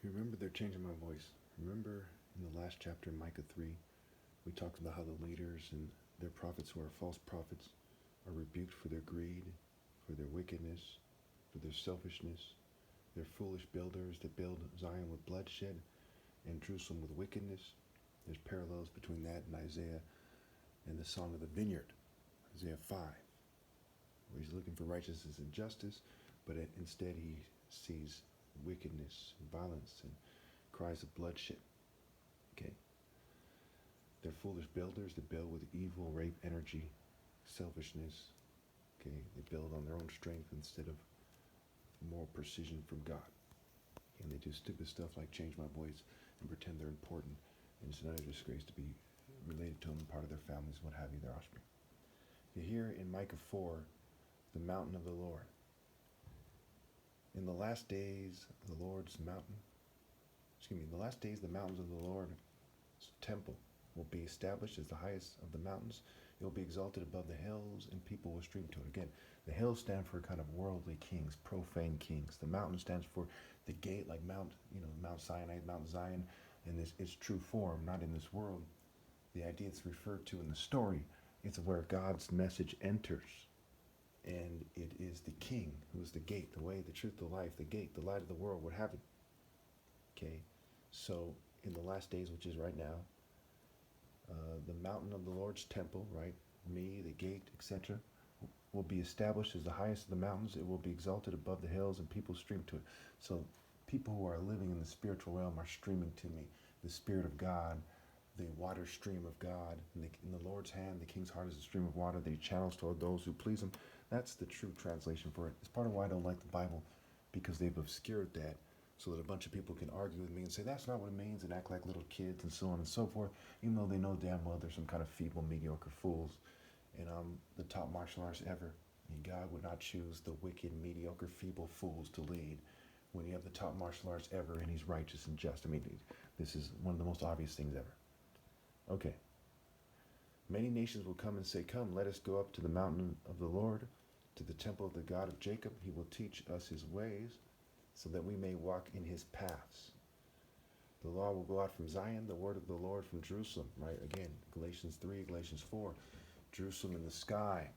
You remember they're changing my voice. Remember in the last chapter, Micah 3, we talked about how the leaders and their prophets who are false prophets are rebuked for their greed, for their wickedness, for their selfishness. They're foolish builders that build Zion with bloodshed and Jerusalem with wickedness. There's parallels between that and Isaiah and the Song of the Vineyard, Isaiah 5, where he's looking for righteousness and justice, but instead he sees wickedness and violence and cries of bloodshed. Okay, they're foolish builders that build with evil, rape, energy, selfishness. Okay, they build on their own strength instead of more precision from God. And they do stupid stuff like change my voice and pretend they're important. And it's another disgrace to be related to them, part of their families, what have you, their offspring. You hear in Micah 4, the mountain of the Lord. In the last days, the Lord's mountain, in the last days, the mountains of the Lord's temple will be established as the highest of the mountains. It will be exalted above the hills, and people will stream to it. Again, the hills stand for kind of worldly kings, profane kings. The mountain stands for the gate, like Mount Sinai, Mount Zion, in its true form, not in this world. The idea it's referred to in the story is where God's message enters. And it is the king who is the gate, the way, the truth, the life, the gate, the light of the world, what have you. Okay, so in the last days, which is right now, the mountain of the Lord's temple, right, me, the gate, etc., will be established as the highest of the mountains. It will be exalted above the hills, and people stream to it. So people who are living in the spiritual realm are streaming to me. The Spirit of God, the water stream of God, in the Lord's hand, the king's heart is a stream of water that he channels toward those who please him. That's the true translation for it. It's part of why I don't like the Bible, because they've obscured that so that a bunch of people can argue with me and say that's not what it means and act like little kids and so on and so forth, even though they know damn well they're some kind of feeble, mediocre fools. And I'm the top martial artist ever. And God would not choose the wicked, mediocre, feeble fools to lead when you have the top martial arts ever and he's righteous and just. I mean, this is one of the most obvious things ever. Okay. Many nations will come and say, come, let us go up to the mountain of the Lord, to the temple of the God of Jacob. He will teach us his ways, so that we may walk in his paths. The law will go out from Zion, the word of the Lord from Jerusalem, right? Again, Galatians 3, Galatians 4. Jerusalem in the sky,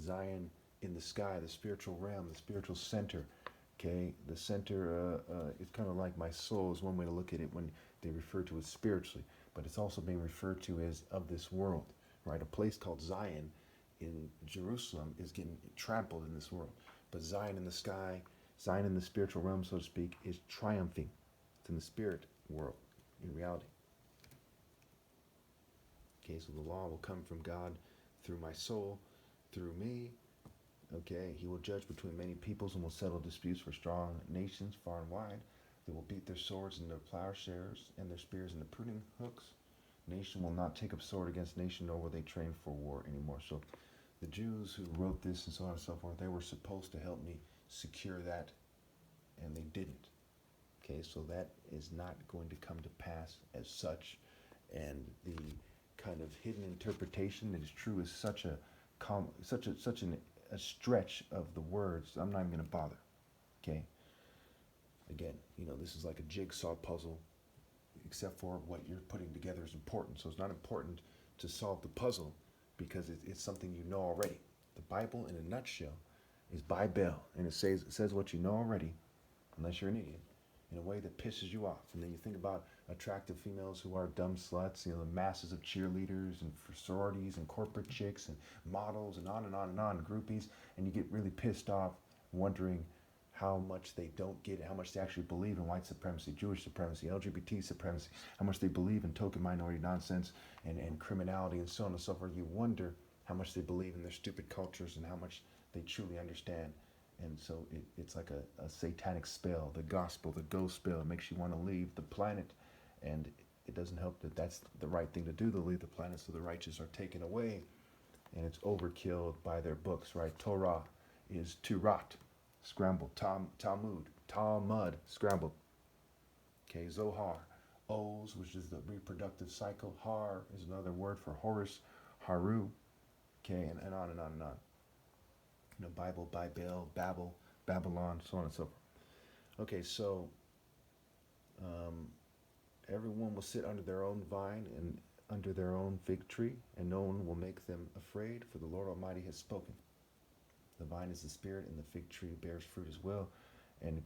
Zion in the sky, the spiritual realm, the spiritual center. Okay, the center is kind of like my soul is one way to look at it when they refer to it spiritually, but it's also being referred to as of this world, right? A place called Zion in Jerusalem is getting trampled in this world, but Zion in the sky, Zion in the spiritual realm, so to speak, is triumphing. It's in the spirit world, in reality. Okay, so the law will come from God through my soul, through me. Okay, he will judge between many peoples and will settle disputes for strong nations far and wide. They will beat their swords into plowshares and their spears into pruning hooks. Nation will not take up sword against nation, nor will they train for war anymore. So the Jews who wrote this and so on and so forth, they were supposed to help me secure that, and they didn't. Okay, so that is not going to come to pass as such, and the kind of hidden interpretation that is true is such a stretch of the words. I'm not even going to bother. Okay. Again, this is like a jigsaw puzzle, except for what you're putting together is important. So it's not important to solve the puzzle because it's something you know already. The Bible, in a nutshell, is Bible, and it says what you know already, unless you're an idiot, in a way that pisses you off. And then you think about attractive females who are dumb sluts, the masses of cheerleaders and sororities and corporate chicks and models and on and on and on, and groupies, and you get really pissed off wondering how much they don't get it, how much they actually believe in white supremacy, Jewish supremacy, LGBT supremacy, how much they believe in token minority nonsense and criminality and so on and so forth. You wonder how much they believe in their stupid cultures and how much they truly understand. And so it's like a satanic spell, the gospel, the ghost spell. It makes you want to leave the planet. And it doesn't help that that's the right thing to do, to leave the planet, so the righteous are taken away. And it's overkilled by their books, right? Torah is Turat, scrambled. Talmud, scrambled. Okay, Zohar, Oz, which is the reproductive cycle. Har is another word for Horus, Haru. Okay, and on and on and on. Bible, Babel, Babylon, so on and so forth. Okay, so Um, Everyone will sit under their own vine and under their own fig tree, and no one will make them afraid, for the Lord Almighty has spoken. The vine is the spirit, and the fig tree bears fruit as well. And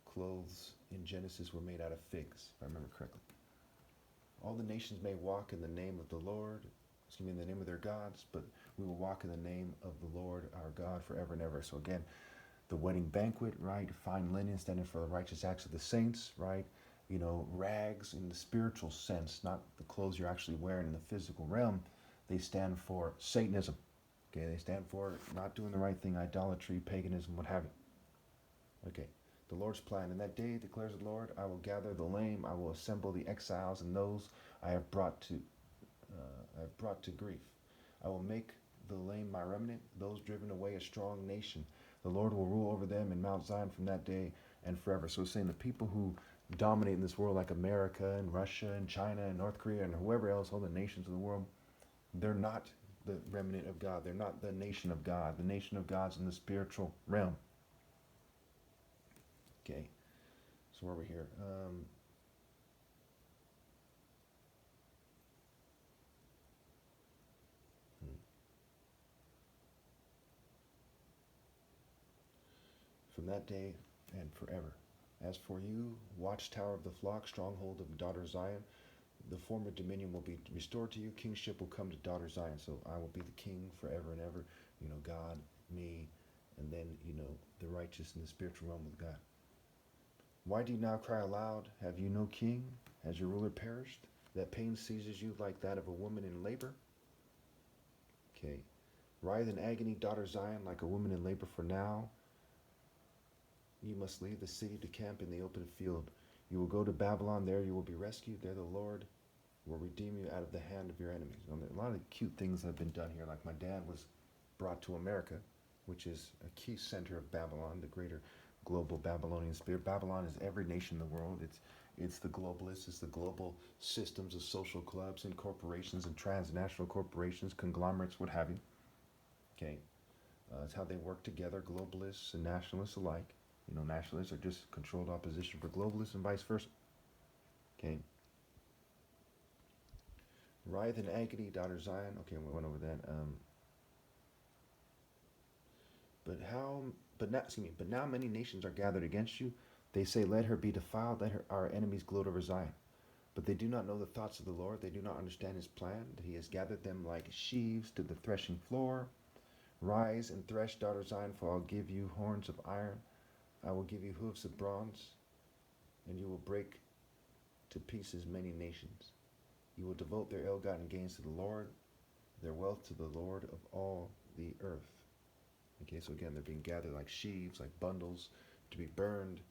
clothes in Genesis were made out of figs, if I remember correctly. All the nations may walk in the name of the Lord, in the name of their gods, but we will walk in the name of the Lord our God forever and ever. So again, the wedding banquet, right? Fine linen standing for the righteous acts of the saints, right? Rags in the spiritual sense, not the clothes you're actually wearing in the physical realm. They stand for Satanism. Okay, they stand for not doing the right thing, idolatry, paganism, what have you. Okay, the Lord's plan. In that day, declares the Lord, I will gather the lame, I will assemble the exiles, and those I have brought to grief. I will make the lame my remnant, those driven away a strong nation. The Lord will rule over them in Mount Zion from that day and forever. So it's saying the people who dominate in this world, like America and Russia and China and North Korea and whoever else, all the nations of the world, they're not the remnant of God. They're not the nation of God. The nation of God's in the spiritual realm. Okay, so where are we here? From that day and forever. As for you, watchtower of the flock, stronghold of daughter Zion, the former dominion will be restored to you. Kingship will come to daughter Zion. So I will be the king forever and ever. God, me, and then, the righteous in the spiritual realm with God. Why do you now cry aloud? Have you no king? Has your ruler perished? That pain seizes you like that of a woman in labor? Okay. Writhe in agony, daughter Zion, like a woman in labor, for now you must leave the city to camp in the open field. You will go to Babylon. There you will be rescued. There the Lord will redeem you out of the hand of your enemies. A lot of cute things have been done here. Like my dad was brought to America, which is a key center of Babylon, the greater global Babylonian spirit. Babylon is every nation in the world. It's the globalists. It's the global systems of social clubs and corporations and transnational corporations, conglomerates, what have you. Okay, it's how they work together, globalists and nationalists alike. Nationalists are just controlled opposition for globalists and vice versa. Okay. Writhe in agony, daughter Zion. Okay, we went over that. But now many nations are gathered against you. They say, let her be defiled, let our enemies gloat over Zion. But they do not know the thoughts of the Lord. They do not understand his plan, that he has gathered them like sheaves to the threshing floor. Rise and thresh, daughter Zion, for I'll give you horns of iron. I will give you hoofs of bronze, and you will break to pieces many nations. You will devote their ill-gotten gains to the Lord, their wealth to the Lord of all the earth. Okay, so again, they're being gathered like sheaves, like bundles, to be burned,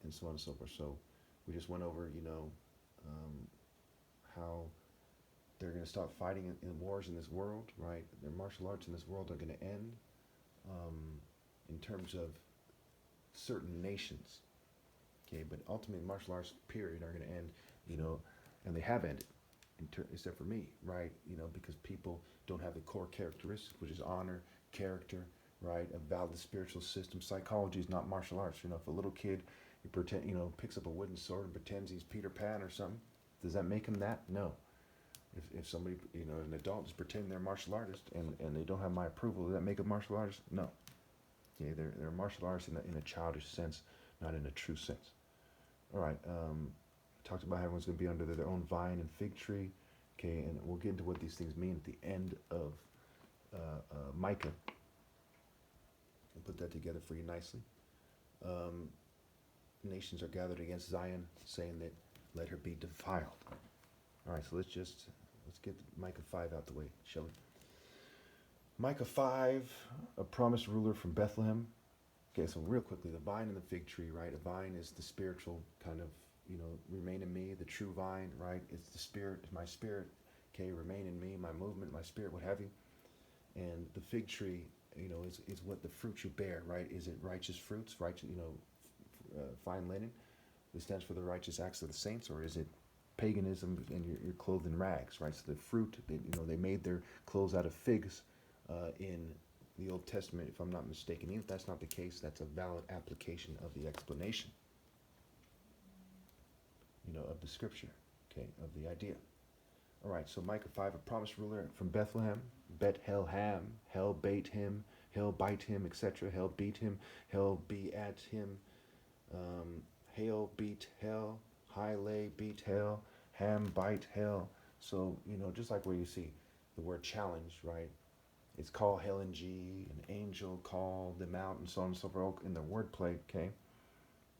and so on and so forth. So we just went over, how they're going to stop fighting in wars in this world, right? Their martial arts in this world are going to end in terms of certain nations. Okay, but ultimately, martial arts, period, are going to end, and they have ended, except for me, right? Because people don't have the core characteristics, which is honor, character, right? A valid spiritual system. Psychology is not martial arts. If a little kid, picks up a wooden sword and pretends he's Peter Pan or something, does that make him that? No. If somebody, an adult is pretending they're a martial artist and they don't have my approval, does that make a martial artist? No. Okay, they're martial artists in a childish sense, not in a true sense. All right. Talked about how everyone's going to be under their own vine and fig tree. Okay, and we'll get into what these things mean at the end of Micah. I'll put that together for you nicely. Nations are gathered against Zion, saying that let her be defiled. All right, so let's get Micah 5 out the way, shall we? Micah 5, a promised ruler from Bethlehem. Okay, so real quickly, the vine and the fig tree, right? A vine is the spiritual kind of, remain in me, the true vine, right? It's the spirit, my spirit, okay, remain in me, my movement, my spirit, what have you. And the fig tree, is what the fruit you bear, right? Is it righteous fruits, righteous, fine linen? This stands for the righteous acts of the saints, or is it paganism and you're clothed in rags, right? So the fruit, they made their clothes out of figs in the Old Testament, if I'm not mistaken. Even if that's not the case, that's a valid application of the explanation. of the scripture, okay, of the idea. All right, so Micah 5, a promised ruler from Bethlehem, Bet-Hel-Ham, hell bait him, hell bite him, etc., hell beat him, hell be at him, hail beat hell, high lay beat hell, ham bite hell. So, just like where you see the word challenge, right? It's call Helen G, an angel called them out, and so on and so forth in the wordplay, okay?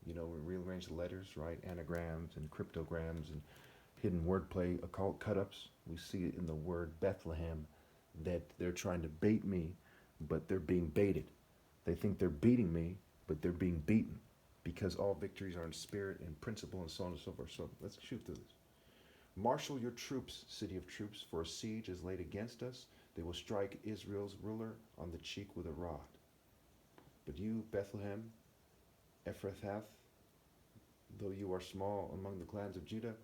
We rearrange the letters, right? Anagrams and cryptograms and hidden wordplay, occult cut-ups. We see it in the word Bethlehem that they're trying to bait me, but they're being baited. They think they're beating me, but they're being beaten because all victories are in spirit and principle and so on and so forth. So let's shoot through this. Marshal your troops, city of troops, for a siege is laid against us. They will strike Israel's ruler on the cheek with a rod. But you, Bethlehem, Ephrathah, though you are small among the clans of Judah,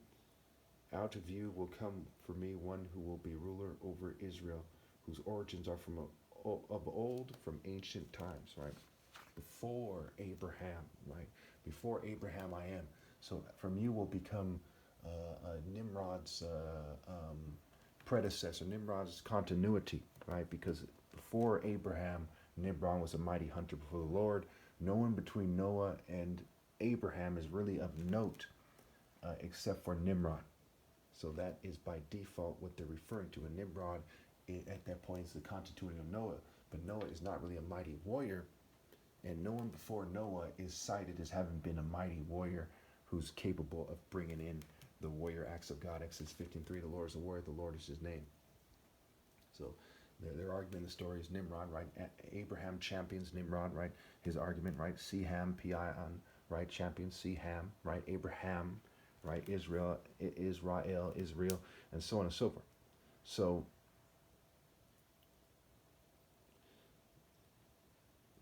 out of you will come for me one who will be ruler over Israel, whose origins are from of old, from ancient times, right? Before Abraham, right? Before Abraham I am. So from you will become Nimrod's predecessor, Nimrod's continuity, right? Because before Abraham, Nimrod was a mighty hunter before the Lord. No one between Noah and Abraham is really of note except for Nimrod. So that is by default what they're referring to. And Nimrod, at that point, is the continuity of Noah. But Noah is not really a mighty warrior. And no one before Noah is cited as having been a mighty warrior who's capable of bringing in the warrior acts of God. Exodus 15:3, the Lord is a warrior, the Lord is his name. So their argument in the story is Nimrod, right? Abraham champions Nimrod, right? His argument, right? Ham, P-I-N, right? Champions Ham, right? Abraham, right? Israel, and so on and so forth. So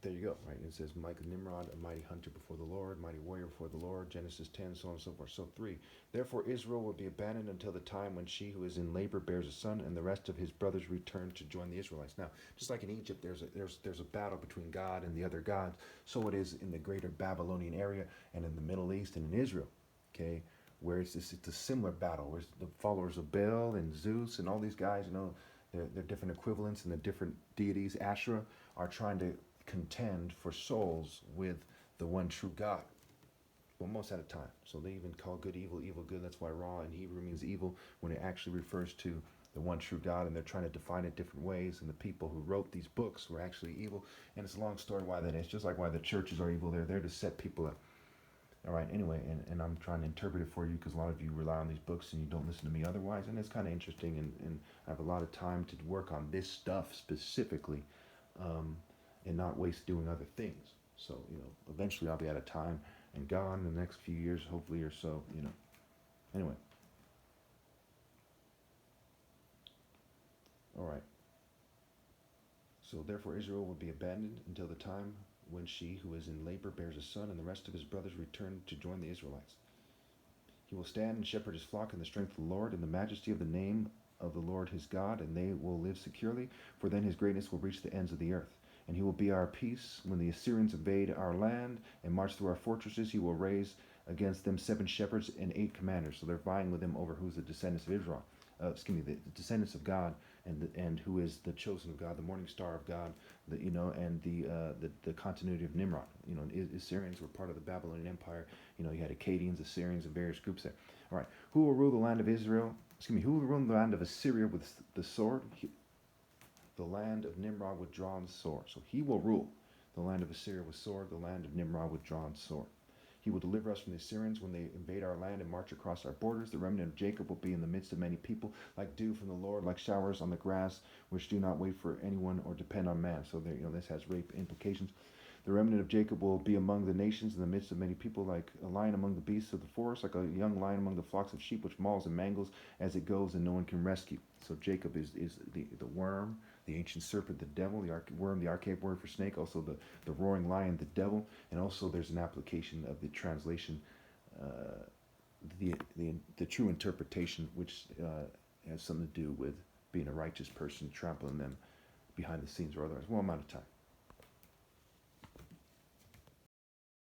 there you go, right? It says Micah, Nimrod, a mighty hunter before the Lord, mighty warrior before the Lord, Genesis 10, so on and so forth. So 3, therefore Israel will be abandoned until the time when she who is in labor bears a son, and the rest of his brothers return to join the Israelites. Now, just like in Egypt, there's a battle between God and the other gods. So it is in the greater Babylonian area and in the Middle East and in Israel, okay? Where it's a similar battle, where the followers of Baal and Zeus and all these guys, their different equivalents and the different deities, Asherah, are trying to contend for souls with the one true God. Well, most at a time. So they even call good evil, evil good. That's why Ra in Hebrew means evil when it actually refers to the one true God, and they're trying to define it different ways. And the people who wrote these books were actually evil. And it's a long story why that is. Just like why the churches are evil, they're there to set people up. All right, anyway, and I'm trying to interpret it for you because a lot of you rely on these books and you don't listen to me otherwise. And it's kind of interesting, and I have a lot of time to work on this stuff specifically. And not waste doing other things. So, eventually I'll be out of time and gone in the next few years, hopefully, or so, Anyway. All right. So, therefore, Israel will be abandoned until the time when she who is in labor bears a son, and the rest of his brothers return to join the Israelites. He will stand and shepherd his flock in the strength of the Lord, in the majesty of the name of the Lord his God, and they will live securely, for then his greatness will reach the ends of the earth. And he will be our peace when the Assyrians invade our land and march through our fortresses. He will raise against them 7 shepherds and 8 commanders. So they're vying with him over who's the descendants of Israel. The descendants of God, and who is the chosen of God, the morning star of God, and the continuity of Nimrod. Assyrians were part of the Babylonian Empire. You had Akkadians, Assyrians, and various groups there. All right, who will rule the land of Israel? Who will rule the land of Assyria with the sword? The land of Nimrod with drawn sword. So he will rule the land of Assyria with sword, the land of Nimrod with drawn sword. He will deliver us from the Assyrians when they invade our land and march across our borders. The remnant of Jacob will be in the midst of many people, like dew from the Lord, like showers on the grass, which do not wait for anyone or depend on man. So there, this has rape implications. The remnant of Jacob will be among the nations in the midst of many people, like a lion among the beasts of the forest, like a young lion among the flocks of sheep, which mauls and mangles as it goes, and no one can rescue. So Jacob is the worm, the ancient serpent, the devil, the worm, the archaic word for snake, also the roaring lion, the devil, and also there's an application of the translation, the true interpretation, which has something to do with being a righteous person, trampling them behind the scenes or otherwise. Well, I'm out of time.